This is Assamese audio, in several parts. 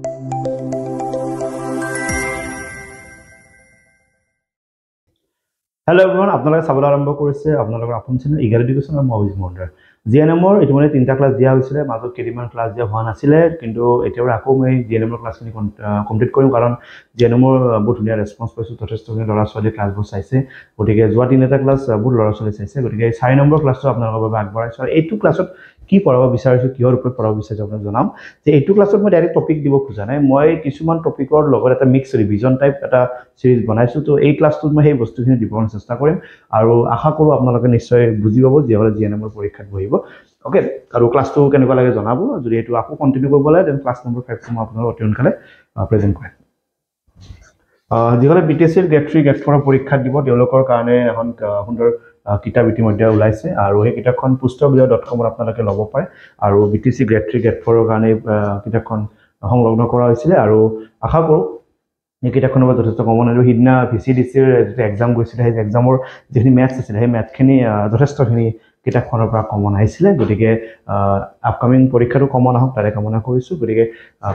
Hello everyone, আপোনালোকে চাবলৈ আৰম্ভ কৰিছে আপোনালোকৰ আপোন চেনেল ইগাৰ এডুকেশ্যন আৰু মই অভিজিত মহন্তৰ জিএনএমৰ ইতিমধ্যে তিনিটা ক্লাছ দিয়া হৈছিলে মাজত কেইদিনমান ক্লাছ দিয়া হোৱা নাছিলে কিন্তু এতিয়া আকৌ মই জিএনএমৰ ক্লাছখিনি কমপ্লিট কৰিম কাৰণ জিএনএমৰ বহুত ধুনীয়া ৰেছপন্স পাইছোঁ যথেষ্টখিনি ল'ৰা ছোৱালী ক্লাছবোৰ চাইছে গতিকে যোৱা তিনিটা ক্লাছ বহুত ল'ৰা ছোৱালী চাইছে গতিকে 4 নম্বৰ ক্লাছটো আপোনালোকৰ বাবে আগবঢ়াইছোঁ আৰু এইটো ক্লাছত কি পঢ়াব বিচাৰিছোঁ কিহৰ ওপৰত পঢ়াব বিচাৰিছোঁ আপোনাক জনাম যে এইটো ক্লাছত মই ডাইৰেক্ট টপিক দিব খোজা নাই মই কিছুমান টপিকৰ লগত এটা মিক্স ৰিভিজন টাইপ এটা সিৰিজ বনাইছোঁ তো এই ক্লাছটোত মই সেই বস্তুখিনি দিবৰ চেষ্টা কৰিম আৰু আশা কৰোঁ আপোনালোকে নিশ্চয় বুজি পাব যিসকলে জিএনএমৰ পৰীক্ষাত বহিব ওকে আৰু ক্লাছটো কেনেকুৱা লাগে জনাব যদি এইটো আকৌ কন্টিনিউ কৰিব লাগে দেন ক্লাছ নম্বৰ 5 মই আপোনালোকক অতি সোনকালে প্ৰেজেন্ট কৰিম যিসকলে বিটিএছৰ গ্ৰেড 3 গ্ৰেড 4 পৰীক্ষা দিব তেওঁলোকৰ কাৰণে এখন সুন্দৰ কিতাপ ইতিমধ্যে ওলাইছে আৰু এই কিতাপখন pustablio.com ত আপোনালোকে ল'ব পাৰে আৰু বিটিএছৰ গ্ৰেড 3 গ্ৰেড 4 ৰ কাৰণে কিতাপখন সংলগ্ন কৰা হৈছিল আৰু আশা কৰোঁ এই কিতাপখনৰ পৰা যথেষ্ট কমন আৰু হিডনা ভিচিডিসিৰ যে এক্সাম গৈছিল সেই এক্সামৰ যিখিনি মেথছ আছিল সেই মেথখিনি যথেষ্টখিনি কিতাপখনৰ পৰা কমন আহিছিল গতিকে আপকামিং পৰীক্ষাটো কমন আহক তাৰে কামনা কৰিছোঁ গতিকে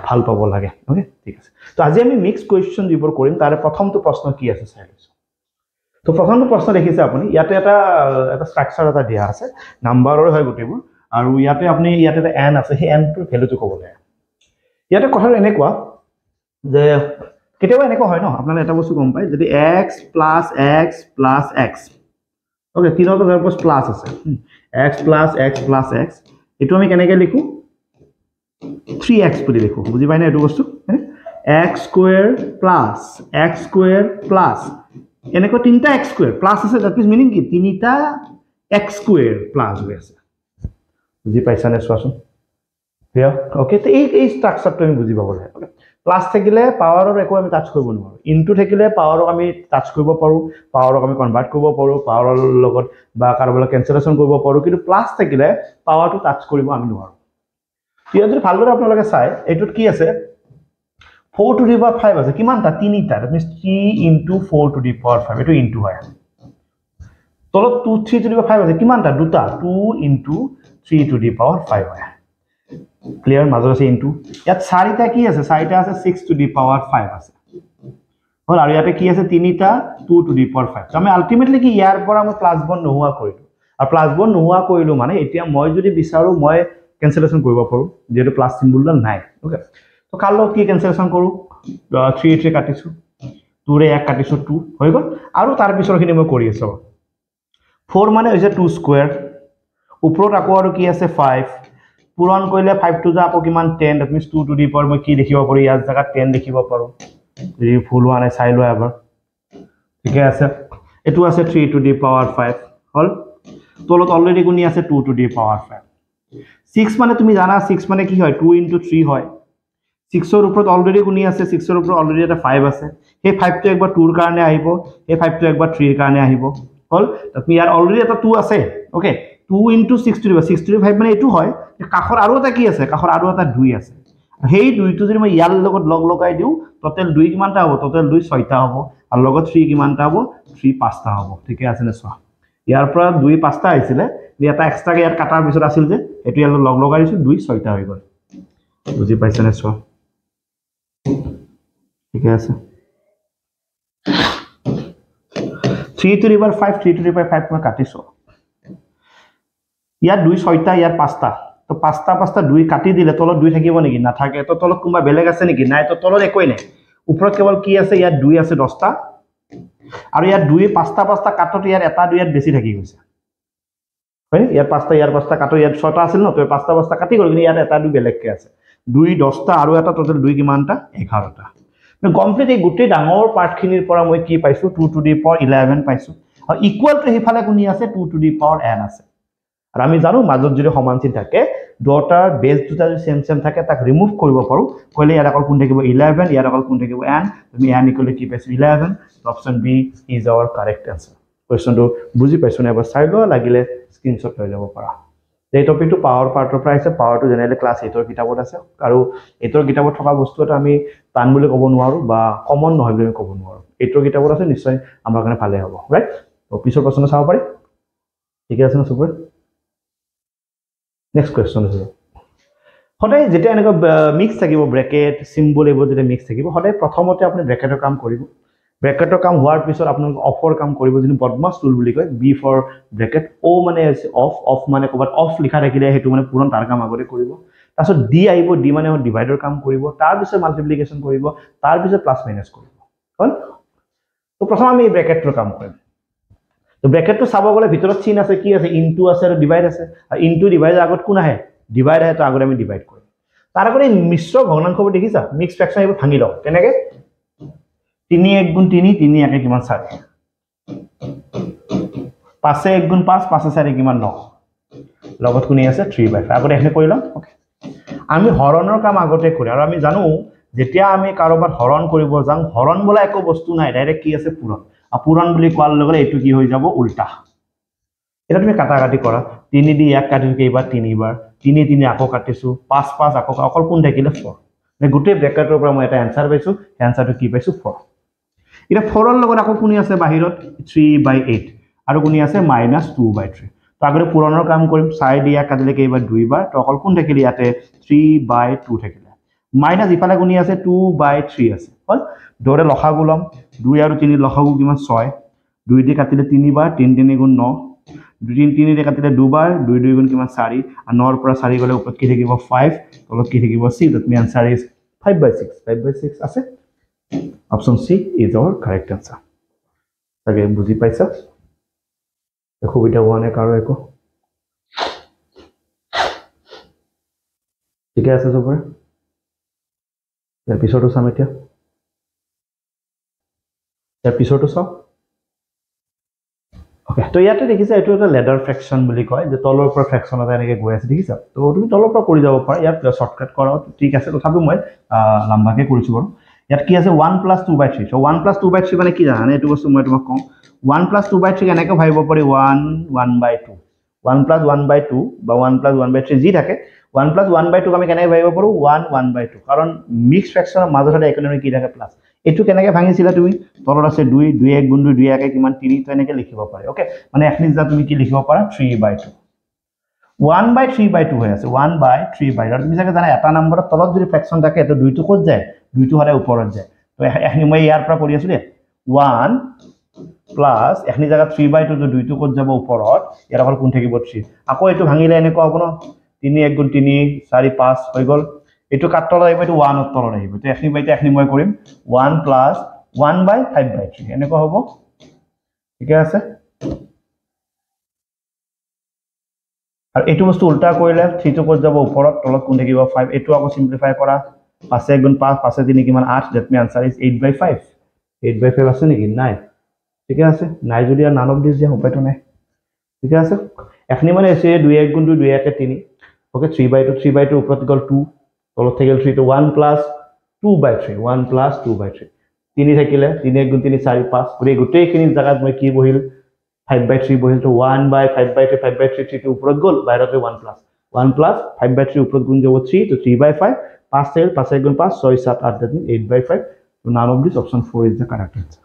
ভাল পাব লাগে ওকে ঠিক আছে তো আজি আমি মিক্স কোৱেশ্চন যিবোৰ কৰিম তাৰে প্ৰথমটো প্ৰশ্ন কি আছে চাই লৈছোঁ তো প্ৰথমটো প্ৰশ্ন দেখিছে আপুনি ইয়াতে এটা ষ্ট্ৰাকচাৰ এটা দিয়া আছে নাম্বাৰৰ হয় গোটেইবোৰ আৰু ইয়াতে আপুনি ইয়াতে এটা n আছে সেই n টোৰ ভ্যালুটো ক'ব লাগে ইয়াতে কথাটো এনেকুৱা যে কেতিয়াবা এনেকুৱা হয় ন আপোনালোকে এটা বস্তু গম পায় যদি x + x ওকে তিনটা ধৰক প্লাস আছে x + x এটো আমি কেনেকৈ লিখো 3x বুলি লিখো বুজি পাইনে এটো বস্তু x² + x² এনেকৈ তিনটা x² প্লাস আছে দ্যাট মিন্স মিনিং কি তিনিটা x² প্লাস হৈ আছে বুজি পাইছানে চোৱাচোন হিয়া ওকে তো এই স্ট্ৰাকচাৰটো আমি বুজি পাব লাগে ওকে প্লাস থাকিলে পাৱাৰৰ একো আমি টাচ কৰিব নোৱাৰো ইনটু থাকিলে পাৱাৰক আমি টাচ কৰিব পাৰো পাৱাৰক আমি কনভাৰ্ট কৰিব পাৰো পাৱাৰৰ লগত বা কাৰবাৰ কেনসেলেশন কৰিব পাৰো কিন্তু প্লাস থাকিলে পাৱাৰটো টাচ কৰিব আমি নোৱাৰো ইয়াত যদি ভালদৰে আপোনালোকে চাই এটোত কি আছে 4 টু দি পাৱাৰ 5 আছে কিমানটা তিনিটা that means 3 * 4 to the power 5 এটো ইনটু হয় তলত 2 3 টু দি পাৱাৰ 5 আছে কিমানটা দুটা 2 * 3 টু দি পাৱাৰ 5 হয় ক্লিয়াৰ মাজৰ আছে ইনটু ইয়াত চাৰিটা কি আছে চাৰিটা আছে 6 টু দি পাৱাৰ 5 আছে হল আৰু ইয়াতে কি আছে তিনিটা 2 টু দি পাৱাৰ 5 আমি আলটিমেটলি কি ইয়াৰ পৰা আমি প্লাস বন নোহোৱা কৰিলো আৰু প্লাস বন নোহোৱা কৰিলো মানে এতিয়া মই যদি বিচাৰো মই কেনসেলেশন কৰিব পাৰো যেটো প্লাস সিম্বলডাল নাই ওকে তো কালো কি কেনসেলেশন কৰো 3 3 কাটিছো 2 ৰে 1 কাটিছো 2 হৈ গল আৰু তাৰ পিছৰখিনি মই কৰি আছো 4 মানে হৈছে 2 স্কয়াৰ ওপৰত আকৌ আৰু কি আছে 5 পুৰণ কৰিলে 5 টু যা আকৌ কিমান 10 that means 2 to the power মই কি দেখিব পাৰো ইয়াৰ জায়গা 10 দেখিব পাৰো যদি ফুল হোৱা নাই চাই লোৱা এবাৰ ঠিক আছে এটো আছে 3 টু দি পাৱাৰ 5 হল তলত অলৰেডি গুণি আছে 2 টু দি পাৱাৰ 5 6 মানে তুমি জানা 6 মানে কি হয় 2 * 3 হয় 6 ৰ ওপৰত অলৰেডি গুণি আছে 6 ৰ ওপৰত অলৰেডি এটা 5 আছে সেই 5 টো একবাৰ 2 ৰ কাৰণে আহিব এই 5 টো একবাৰ 3 ৰ কাৰণে আহিব হল তুমি ইয়াৰ অলৰেডি এটা 2 আছে okay 2 * 6 to the 6 to the 5 মানে এটো হয় কাখৰ আৰু এটা কি আছে কাখৰ আৰু এটা 2 আছে সেই 2 টো যদি মই ইয়াৰ লগত লগ লগাই দিও টোটাল 2 কিমানটা হ'ব টোটাল 2 6টা হ'ব আৰু লগত 3 কিমানটা হ'ব 3 5টা হ'ব ঠিক আছে নে চোৱা ইয়াৰ পৰা 2 5টা আহিছিলে এটা এক্সট্ৰাকে ইয়াৰ কাটাৰ পিছত আছিল যে এটো ইয়াৰ লগ লগাই দিছো 2 6টা হৈ গল বুজি পাইছা নে চোৱা ঠিক আছে 3 to the power 5 3 to the power 5 মই কাটিছো ইয়াৰ 2 6টা ইয়াৰ 5টা তো 5টা 5টা 2 কাটি দিলে তলত 2 থাকিব নেকি না থাকে তো তলত কোনবা বেলেগ আছে নেকি নাই তো তলত একোই নাই ওপৰত কেৱল কি আছে ইয়াৰ 2 আছে 10টা আৰু ইয়াৰ 2 5টা 5টা কাটত ইয়াৰ এটা 2 ইয়াত বেছি থাকি গৈছে হয় ইয়াৰ 5টা ইয়াৰ 5টা কাটো ইয়াৰ 6টা আছিল ন তো 5টা 5টা কাটি গল কিন্তু ইয়াত এটা 2 বেলেগকে আছে 2 10টা আৰু এটা টোটাল 2 কিমানটা 11টা মই কমপ্লিট এই গুটেই ডাঙৰ পাৰ্টখিনিৰ পৰা মই কি পাইছো 2 টু দি পাৱাৰ 11 পাইছো আৰু ইকুৱেল টু হিফালে কোনি আছে 2 টু দি পাৱাৰ n আছে আৰু আমি জানো মাজত যদি সমান চিন থাকে দুটাৰ বেস দুটা যদি সেম থাকে তাক ৰিমুভ কৰিব পাৰো কইলে ইয়াৰ অকল কোন থাকিব 11 ইয়াৰ অকল কোন থাকিব n তুমি n ইকুৱেল কি পাইছো 11 option B is our correct answer কোৱেশ্চনটো বুজি পাইছো না এবাৰ চাই লোৱা লাগিলে স্ক্ৰিনশ্বট লৈ যাব পাৰা এই টপিকটো পাৱাৰ পাৰ্টৰ পৰা আছে পাৱাৰটো জেনেৰেলি ক্লাছ 8 ৰ কিতাপত আছে আৰু 8 ৰ কিতাপত থকা বস্তু এটা আমি টান বুলি ক'ব নোৱাৰো বা কমন নহয় বুলি ক'ব নোৱাৰো 8 ৰ কিতাপত আছে নিশ্চয় আমাৰ কাৰণে ভালে হ'ব ৰাইট তো পিছৰ প্ৰশ্ন চাব পাৰি ঠিক আছে না সুপাৰ নেক্সট কোৱেশ্চন আছে সদায় যেতিয়া এনেকুৱা মিক্স থাকিব ব্ৰেকেট চিম্বল এইবোৰ যেতিয়া মিক্স থাকিব সদায় প্ৰথমতে আপুনি ব্ৰেকেটৰ কাম কৰিব ব্ৰেকেটৰ কাম হোৱাৰ পিছত আপোনালোকে অফৰ কাম কৰিব যিটো বদমাছ টুল বুলি কয় বি ফৰ ব্ৰেকেট অ মানে অফ মানে ক'ৰবাত অফ লিখা থাকিলে সেইটো মানে পূৰণ তাৰ কাম আগতে কৰিব তাৰপিছত ডি আহিব ডি মানে ডিভাইডৰ কাম কৰিব তাৰপিছত মাল্টিপ্লিকেশ্যন কৰিব তাৰপিছত প্লাছ মাইনাছ কৰিব হ'ল তো প্ৰথম আমি এই ব্ৰেকেটটোৰ কাম কৰিম তো ব্ৰেকেটটো চাব গ'লে ভিতৰত চিন আছে কি আছে ইনটু আছে আৰু ডিভাইড আছে আৰু ইনটু ডিভাইডৰ আগত কোন আহে ডিভাইড আহে তো আগতে আমি ডিভাইড কৰিম তাৰ আগতে মিশ্ৰ ভগ্নাংশবোৰ দেখিছা মিক্স ফ্ৰেকশ্যন এইবোৰ ভাঙি লওঁ কেনেকৈ 3 1 গুণ 3 3 1 কিমান 4 5 1 গুণ 5 5 4 কিমান 9 লগত কোনে আছে 3/5 আগতে এখানে কৰি লম ওকে আমি হৰণৰ কাম আগতে কৰি আৰু আমি জানো যেতিয়া আমি কাৰোবাৰ হৰণ কৰিব যাম হৰণ বলা একো বস্তু নাই ডাইৰেক্ট কি আছে পূৰণ আৰু পূৰণ বুলি কোৱাৰ লগে লগে এইটো কি হৈ যাব উল্টা এটা তুমি কাটা কাটি কৰা 3 দি 1 কাটিছো কেইবাৰ 3 বাৰ 3 3 আকৌ কাটিছো 5 5 আকৌ অকল কোন থাকিলে 4 মানে গোটেই ব্ৰেকেটৰ পৰা মই এটা আনসাৰ পাইছো আনসাৰটো কি পাইছো 4 এটা 4 ৰ লগত আকৌ কোনি আছে বাহিৰত 3/8 আৰু কোনি আছে -2/3 তো আগৰে পুৰণৰ কাম কৰিম 4 দিয়া কাটিলে কেইবাৰ 2 বাৰ তো অকল কোন থাকিলে ইয়াতে 3/2 থাকিলে মাইনাস ইফালে কোনি আছে 2/3 আছে হল দৰে লসাগু লম 2 আৰু 3 লসাগু কিমান 6 2 দি কাটিলে 3 বাৰ 3 3 গুণ 9 2 3 দি কাটিলে 2 বাৰ 2 2 গুণ কিমান 4 আৰু 9 ৰ পৰা 4 গলে ওপৰত কি থাকিব 5 তলত কি থাকিব 6 that means answer is 5/6 5/6 আছে Option C is our correct answer. Again, বুজি পাইছা? অসুবিধা হোৱা নাই কাৰো একো ঠিক আছে সবৰে এপিসোডটো চাম এতিয়া এপিসোডটো চাও ওকে তো ইয়াতে দেখিছা এটো এটা লেডাৰ ফ্ৰেকশন বুলি কয় যে তলৰ পৰা ফ্ৰেকশন এটা এনেকৈ গৈ আছে দেখিছা তো তুমি তলৰ পৰা কৰি যাব পাৰা ইয়াত শৰ্টকাট কৰাও ঠিক আছে তথাপি মই লম্বাকে কৰিছো বাৰু ইয়াত কি আছে 1 + 2/3 so 1 + 2/3 মানে কি জানা এটো বস্তু মই তোমাক কম 1 + 2/3 এনেকৈ ভাবিব পাৰি 1 1/2 1 + 1/2 বা 1 + 1/3 যি থাকে 1 + 1/2 আমি কেনেকৈ ভাবিব পাৰো 1 1/2 কাৰণ মিক্স ফ্ৰেকশনৰ মাজতে ইকোনমি কি থাকে প্লাস এটো কেনেকৈ ভাঙিছিলা তুমি তলত আছে 2 2 1 গুণ 2 2 1 কিমান 3 তো এনেকৈ লিখিব পাৰি ওকে মানে এখনি যা তুমি কি লিখিব পাৰা 3/2 1/3/2 হৈ আছে 1/3/2 আৰু তুমি জানে জানা এটা নম্বৰৰ তলত যদি ফ্ৰেকশন থাকে তো 2 টো ক'ত যায় 2 টো হলে ওপৰত যায় তো এখনি মই ইয়াৰ পৰা কৰি আছো দে 1 প্লাস এখনি জায়গা 3/2 তো 2 টো ক'ত যাব ওপৰত ইয়াৰ অকল কোন থাকিব 3 আকৌ এটো ভাঙিলে এনেকুৱা হ'ব ন 3 1 গুণ 3 4 5 হৈ গল এটো কাটতল আহিব এটো 1 ৰ তলত আহিব তো এখনি মই কৰিম 1 প্লাস 1/5/3 এনেকুৱা হ'ব ঠিক আছে আৰু এটো বস্তু উল্টা কৰিলে 3 টো ক'ত যাব ওপৰত তলত কোন থাকিব 5 এটো আকৌ সিম্পলিফাই কৰা 5 1 গুণ 5 5 3 কিমান 8 that means answer is 8/5 8/5 আছে নেকি নাই ঠিক আছে নাই যদি আর নান অফ দিস যে উপায়টো নাই ঠিক আছে এখনি মানে এসে 2 1 গুণ 2 2 1 3 ওকে 3/2 উপৰত গল 2 তলত থাকিল 3 তো 1 + 2/3 1 + 2/3 3 থাকিলে 3 1 গুণ 3 4 5 গোটেইখিনি জায়গাত মই কি বহিল 5/3 বহিল তো 1/5/3 5/3 3 উপৰত গল বাহিৰতে 1 + 5/3 উপৰত গুণ যাব 3 তো 3/5 5 থাকিল 5 1 গুণ 5 6 7 8 that means 8/5 so none of this option 4 is the correct answer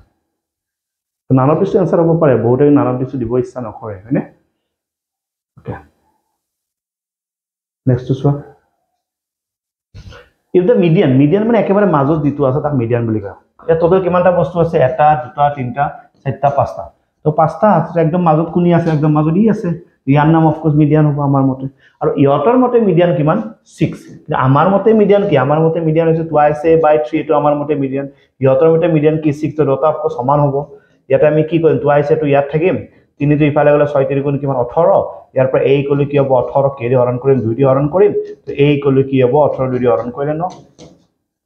তো none of this answer হ'ব পাৰে বহুতে none of this দিব ইচ্ছা নকৰে হয়নে ওকে নেক্সট টু সোৱা if the median মানে একেবাৰে মাজত দিটো আছে তাক মিডিয়ান বুলি কয় এ টোটাল কিমানটা বস্তু আছে এটা দুটা তিনটা চাৰটা পাঁচটা তো পাঁচটা আছে একদম মাজত কোনি আছে একদম মাজত ই আছে ইয়াৰ নাম অফ কোৰ্স মিডিয়ান হ'ব আমাৰ মতে আৰু ইয়তৰ মতে মিডিয়ান কিমান 6 আমাৰ মতে মিডিয়ান কি আমাৰ মতে মিডিয়ান হৈছে twice by3 তো আমাৰ মতে মিডিয়ান ইয়তৰ মতে মিডিয়ান কি 6 তো দুটা অফ কোৰ্স সমান হ'ব ইয়াতে আমি কি কৰিম twice তো ইয়াত থাকিম 3 তো ইফালে গলে 6 3 গুণ কিমান 18 ইয়াৰ পৰা a কলে কি হ'ব 18 কে দি হৰণ কৰিম 2 দি হৰণ কৰিম তো a কলে কি হ'ব 18 2 দি হৰণ কৰিলে ন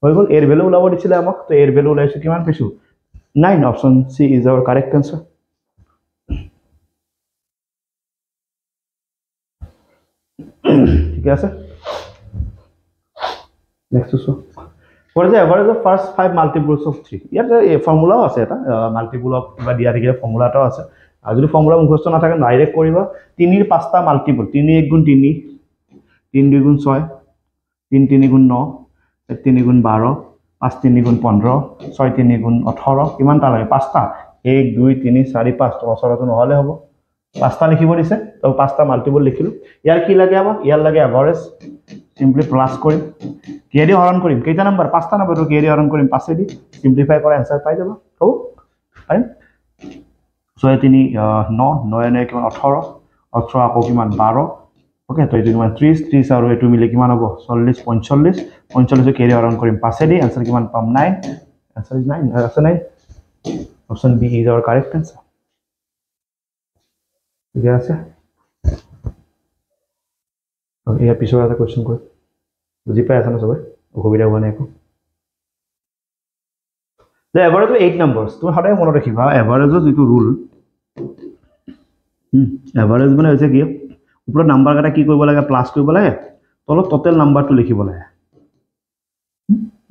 হৈ গল এর ভ্যালু ওলাব দিছিলে আমাক তো এর ভ্যালু ওলাইছে কিমান পাইছো 9 option C is our correct answer ঠিক আছে next so what is the average of first 5 multiples of 3 ইয়াত ফর্মুলাও আছে এটা মাল্টিপল অফ কিবা দিয়া থাকিলে ফর্মুলাটাও আছে আর যদি ফর্মুলা মুখস্থ না থাকে ডাইরেক্ট কৰিবা 3 ৰ পাঁচটা মাল্টিপল 3 1 গুণ 3 3 2 গুণ 6 3 3 গুণ 9 3 গুণ 12 5 3 গুণ 15 6 3 গুণ 18 কিমানটা লাগে পাঁচটা 1 2 3 4 5 তো অসৰটো নহলে হ'ব পাঁচটা লিখিব দিছে তো পাঁচটা মাল্টিপল লিখিলো ইয়াৰ কি লাগে আমাক ইয়াৰ লাগে এভাৰেজ সিম্পলি প্লাস কৰিম কিহেদি হৰণ কৰিম কেইটা নাম্বাৰ পাঁচটা নাম্বাৰটো কিহেদি হৰণ কৰিম 5 দি সিম্পলিফাই কৰা আনসাৰ পাই যাব হ'ব পাৰিম 6 3 9 9 9 কিমান 18 18 আকৌ কিমান 12 ওকে তো এইটো কিমান 30 30 আৰু এইটো মিলি কিমান হ'ব 40 45 45 কিহেদি হৰণ কৰিম 5 দি আনসাৰ কিমান পাম 9 আনসাৰ ইজ 9 আছে 9 option B is our correct answer ঠিক আছে এই পিছৰ এটা কোৱেশ্চন কৰি বুজি পাই আছা না সবাই অসুবিধা হোৱা নাই একো The average of 8 numbers. তুমি সদায় মনত ৰাখিবা এভাৰেজৰ যিটো ৰুল এভাৰেজ মানে হৈছে কি ওপৰত নাম্বাৰ কেইটা কি কৰিব লাগে প্লাস কৰিব লাগে তলত টোটাল নাম্বাৰটো লিখিব লাগে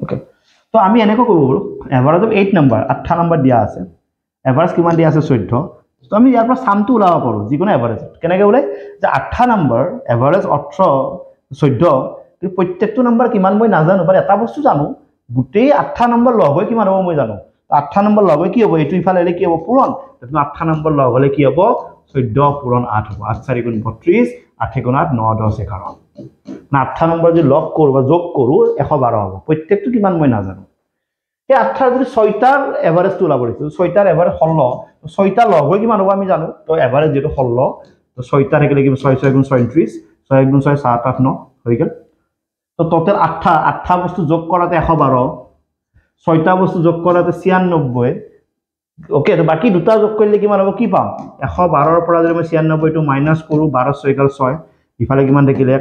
ওকে তো আমি এনেকৈ কৰিব পাৰো এভাৰেজ অফ 8 নাম্বাৰ 8 নাম্বাৰ দিয়া আছে এভাৰেজ কিমান দিয়া আছে 14 তো আমি ইয়াৰ পৰা সামটো উলাব পাৰো যিকোনো এভাৰেজ কেনেকৈ ওলাই যে 8 নাম্বাৰ এভাৰেজ 18 14 কি প্ৰত্যেকটো নাম্বাৰ কিমান মই নাজানো বাট এটা বস্তু জানো গুটেই 8 নম্বৰ লগ হৈ কিমান হ'ব মই জানো 8 নম্বৰ লগ হৈ কি হ'ব এটো ইফালে কি হ'ব পূৰণ তুমি 8 নম্বৰ লগ হলে কি হ'ব 14 পূৰণ 8 হ'ব 8 4 গুণ 32 8 গুণ 8 9 10 11 না 8 নম্বৰ যদি লগ কৰো বা যোগ কৰো 112 হ'ব প্ৰত্যেকটো কিমান মই নাজানো এই 8 যদি 6টাৰ এভাৰেজটো ওলাব দিছো 6টাৰ এভাৰেজ 16 6টা লগ হৈ কিমান হ'ব আমি জানো তো এভাৰেজ যেটো 16 তো 6টা থাকিলে কি 6 6 গুণ 36 6 গুণ 6 7 8 9 হৈ গেল তো টোটাল 8 বস্তু যোগ কৰাতে 112 6টা বস্তু যোগ কৰাতে 96 ওকে তো বাকি দুটা যোগ কৰিলে কিমান হ'ব কি পাম 112 ৰ পৰা যদি মই 96 টো মাইনাস কৰো 12 6 গল 6 ইফালে কিমান দেখিলে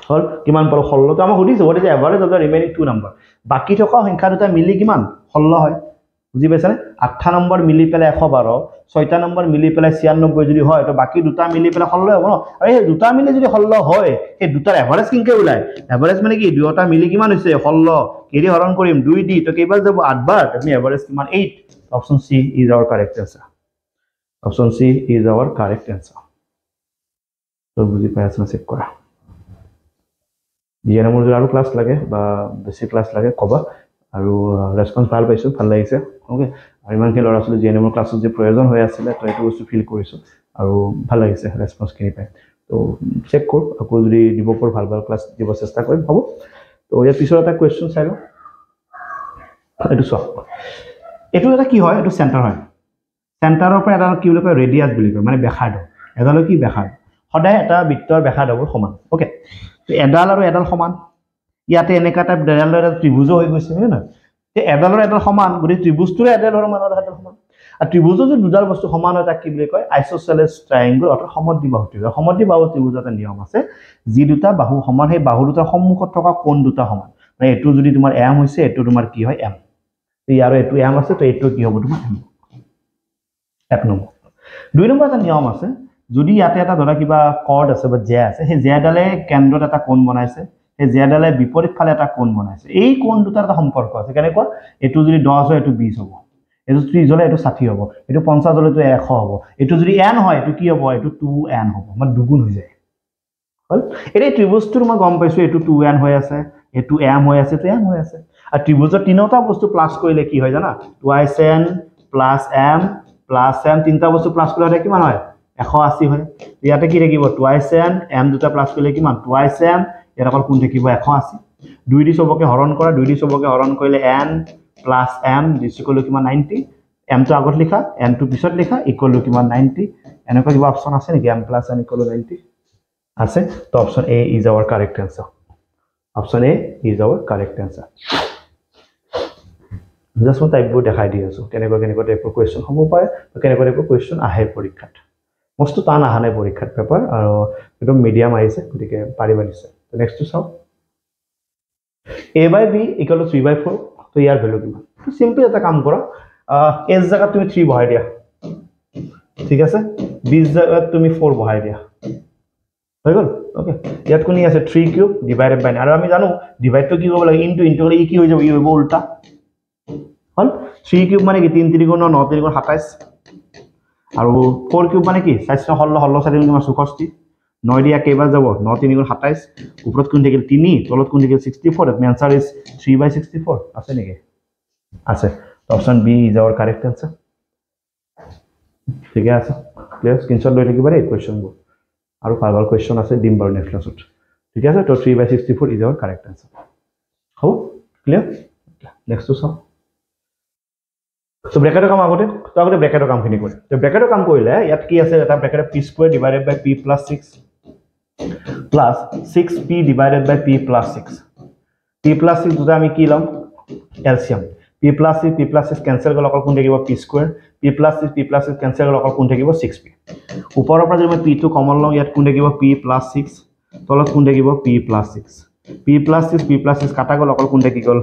হল কিমান পালো 16 তো আমি সুধিছো what is the average of the remaining two number বাকি থকা সংখ্যা দুটা মিলি কিমান 16 হয় বুজি পাইছানে 8 নম্বৰ মিলি পেলে 112 6টা নম্বৰ মিলি পেলে 96 যদি হয় তো বাকি দুটা মিলি পেলে 16 হ'ব ন আৰু এই দুটা মিলি যদি 16 হয় এই দুটাৰ এভাৰেজ কিনকে ওলাই এভাৰেজ মানে কি দুটা মিলি কিমান হৈছে 16 কেৰি হৰণ কৰিম 2 দি তো কেইবাৰ যাব 8 বাৰ আমি এভাৰেজ কিমান 8 option C is our correct answer option C is our correct answer তো বুজি পাইছ না চেক কৰা দিয়া নম্বৰ আৰু ক্লাস লাগে বা বেসিক ক্লাস লাগে কবা আৰু ৰেসপন্স ভাল পাইছো ভাল লাগিছে ওকে আৰু ইমানকে লৰা আছিল যে নম্বৰ ক্লাছত যে প্ৰয়োজন হৈ আছিল তো এটো বস্তু ফিল কৰিছো আৰু ভাল লাগিছে ৰেসপন্স কিনি পাই তো চেক কৰ আকৌ যদি দিব পৰ ভাল ভাল ক্লাস দিব চেষ্টা কৰিম হ'ব তো ইয়াৰ পিছৰ এটা কোৱেশ্চন চাই লও এটো সক এটো এটা কি হয় এটো সেন্টাৰ হয় সেন্টাৰৰ পৰা এটা কি বুলি কয় ৰেডিয়াস বুলি কয় মানে ব্যাসাৰ্ধ এডাল কি ব্যাসাৰ্ধ সদায় এটা বৃত্তৰ ব্যাসাৰ্ধৰ সমান ওকে তো এডাল আৰু এডাল সমান ইয়াতে এনেকা টাইপ এডালৰ এটা ত্ৰিভুজ হৈ গৈছে হয় না তে এডালৰ এডাল সমান গৰি ত্ৰিভুজটোৰ এডালৰ মানৰ এডাল সমান আৰু ত্ৰিভুজৰ যদি দুডাল বস্তু সমান হয় তাক কি বুলি কয় আইসোসেলেস ট্ৰায়াঙ্গল অথবা সমদ্বিবাহু ত্ৰিভুজ সমদ্বিবাহু ত্ৰিভুজৰ এটা নিয়ম আছে যি দুটা বাহু সমান সেই বাহু দুটাৰ সন্মুখত থকা কোণ দুটা সমান মানে এটো যদি তোমাৰ m হৈছে এটো তোমাৰ কি হয় m ইয়াৰো এটো m আছে তো এটো কি হ'ব তোমাৰ m এক নম্বৰ দুই নম্বৰ এটা নিয়ম আছে যদি ইয়াতে এটা ধৰা কিবা কৰ্ড আছে বা জে আছে সেই জেডালে কেন্দ্ৰত এটা কোণ বনাইছে এই জেডালে বিপৰীত ফালে এটা কোণ বনাইছে এই কোণ দুটাৰ এটা সম্পৰ্ক আছে কেনেকুৱা এটো যদি 10 হয় এটো 20 হ'ব এটো 30 হলে এটো 60 হ'ব এটো 50 হলে এটো 100 হ'ব এটো যদি n হয় এটো কি হ'ব এটো 2n হ'ব মানে দুগুণ হৈ যায় হল এই ত্ৰিভুজটোৰ মই গম পাইছো এটো 2n হৈ আছে এটো m হৈ আছে তো m হৈ আছে আৰু ত্ৰিভুজৰ তিনটা বস্তু প্লাস কৰিলে কি হয় জানা 2n + m + m তিনটা বস্তু প্লাস কৰিলে কিমান হয় 180 হয় ইয়াতে কি থাকিব 2n m দুটা প্লাস কৰিলে কিমান 2m ইয়াত অকল কোন থাকিব 180 দুই দি সবকে হৰণ কৰা দুই দি সবকে হৰণ কৰিলে n + m দিছকলো কিমান 90 m তো আগত লিখা n তো পিছত লিখা ইকুৱেল কিমান 90 এনেকুৱা কিবা অপচন আছে নেকি m + n = 90 আছে তো option A is our correct answer option A is our correct answer just মই টাইপবোৰ দেখাই দি আছো কেনেকুৱা টাইপৰ কোৱেশ্চন হ'ব পাৰে কেনেকুৱা টাইপৰ কোৱেশ্চন আহে পৰীক্ষাত মস্ত টান আহা নাই পৰীক্ষাত পেপাৰ আৰু একদম মিডিয়াম আহিছে গতিকে পাৰিবা দিছে তো নেক্সট টু চাও a/b = 3/4 তো ইয়াৰ ভ্যালু কিমান তো সিম্পল এটা কাম কৰা s জায়গা তুমি 3 বহাই দিয়া ঠিক আছে b জায়গা তুমি 4 বহাই দিয়া হৈ গল ওকে ইয়াত কোনি আছে 3 কিউব ডিভাইডেড বাই আৰু আমি জানো ডিভাইড তো কি হ'ব লাগে ইনটু হলে কি হৈ যাব ই হ'ব উল্টা হল 3 কিউব মানে কি 3 3 গুণ 9 3 গুণ 27 আৰু 4 কিউব মানে কি 4 16 16 4 কিমান 64 9 দিয়া কেইবাৰ যাব 9 3 গুণ 27 ওপৰত কোন থাকিল 3 তলত কোন থাকিল 64 দ্যাট আনসার ইজ 3/64 আছে নেকি আছে option B is our correct answer ঠিক আছে ক্লিয়ার স্ক্রিনশট লৈ থাকিবা এই কোৱেশ্চনবোৰ আৰু ভাল ভাল কোৱেশ্চন আছে দিম বাৰু নেক্সট ক্লাছত ঠিক আছে তো 3/64 ইজ আৱাৰ কাৰেক্ট আনসাৰ হ'ব ক্লিয়াৰ নেক্সট টু চাওঁ So bracket কাম আগতে তো আগতে ব্ৰ্যাকেটৰ কামখিনি কৰিম তো ব্ৰ্যাকেটৰ কাম কৰিলে ইয়াত কি আছে এটা bracket p square divided by p plus 6 plus 6p divided by p plus 6 p plus 6 দুটা আমি কি লম এলসিয়াম p প্লাস 6 ক্যান্সেল গল অকল কোন থাকিব p square p plus 6 cancel গল অকল কোন থাকিব 6p ওপৰৰ পৰা যদি মই p টো কমন লওঁ ইয়াত কোন থাকিব p প্লাস 6 তলত কোন থাকিব p প্লাস 6 p প্লাস 6 কাটা গল অকল কোন থাকি গল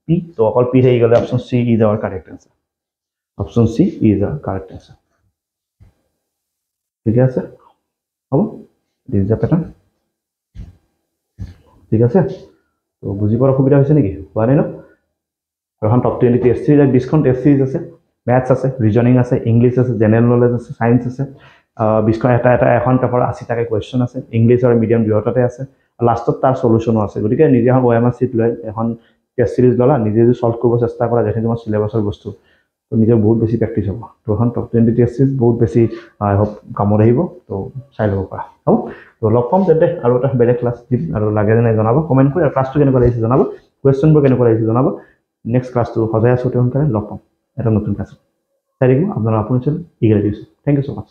p তো অকল p থাকি গলে option c is our correct answer Option C is the correct answer. ঠিক আছে হ'ব this is the pattern ঠিক আছে তো বুজি পোৱাৰ সুবিধা হৈছে নেকি হোৱা নাই ন এখন টপ 20 টেষ্ট সিৰিজ ডিসকাউন্ট টেষ্ট সিৰিজ আছে ম্যাথছ আছে ৰিজনিং আছে ইংলিশ আছে জেনাৰেল নলেজ আছে সায়েন্স আছে বিস্কয় এটা এখন পেপাৰ 80 টাকা কোৱেশ্চন আছে ইংলিশ আৰু মিডিয়াম দুয়োটাতে আছে লাষ্টত তাৰ সলিউশনো আছে গতিকে নিজে এখন OMR শীট লৈ এখন টেষ্ট সিৰিজ ললা নিজে যদি সলভ কৰিব চেষ্টা কৰা যেনে তোমাৰ সিলেবাসৰ বস্তু তো নিজে বহুত বেছি প্ৰ্যাকটিছ হ'ব তো এখন টপ 20 টেষ্ট সিৰিজ বহুত বেছি আই হোপ কামত আহিব তো চাই ল'ব পাৰা হ'ব তো লগ পাম তেন্তে আৰু এটা বেলেগ ক্লাছ দিম আৰু লাগে নে জনাব কমেন্ট কৰি আৰু ক্লাছটো কেনেকুৱা লাগিছে জনাব কোৱেশ্চনবোৰ কেনেকুৱা লাগিছে জনাব নেক্সট ক্লাছটো সজাই আছো তেতিয়াহ'লে লগ পাম এটা নতুন ক্লাছত চাই থাকিব আপোনালোক আপুনি ইগৰে দিছোঁ থেংক ইউ সো মাচ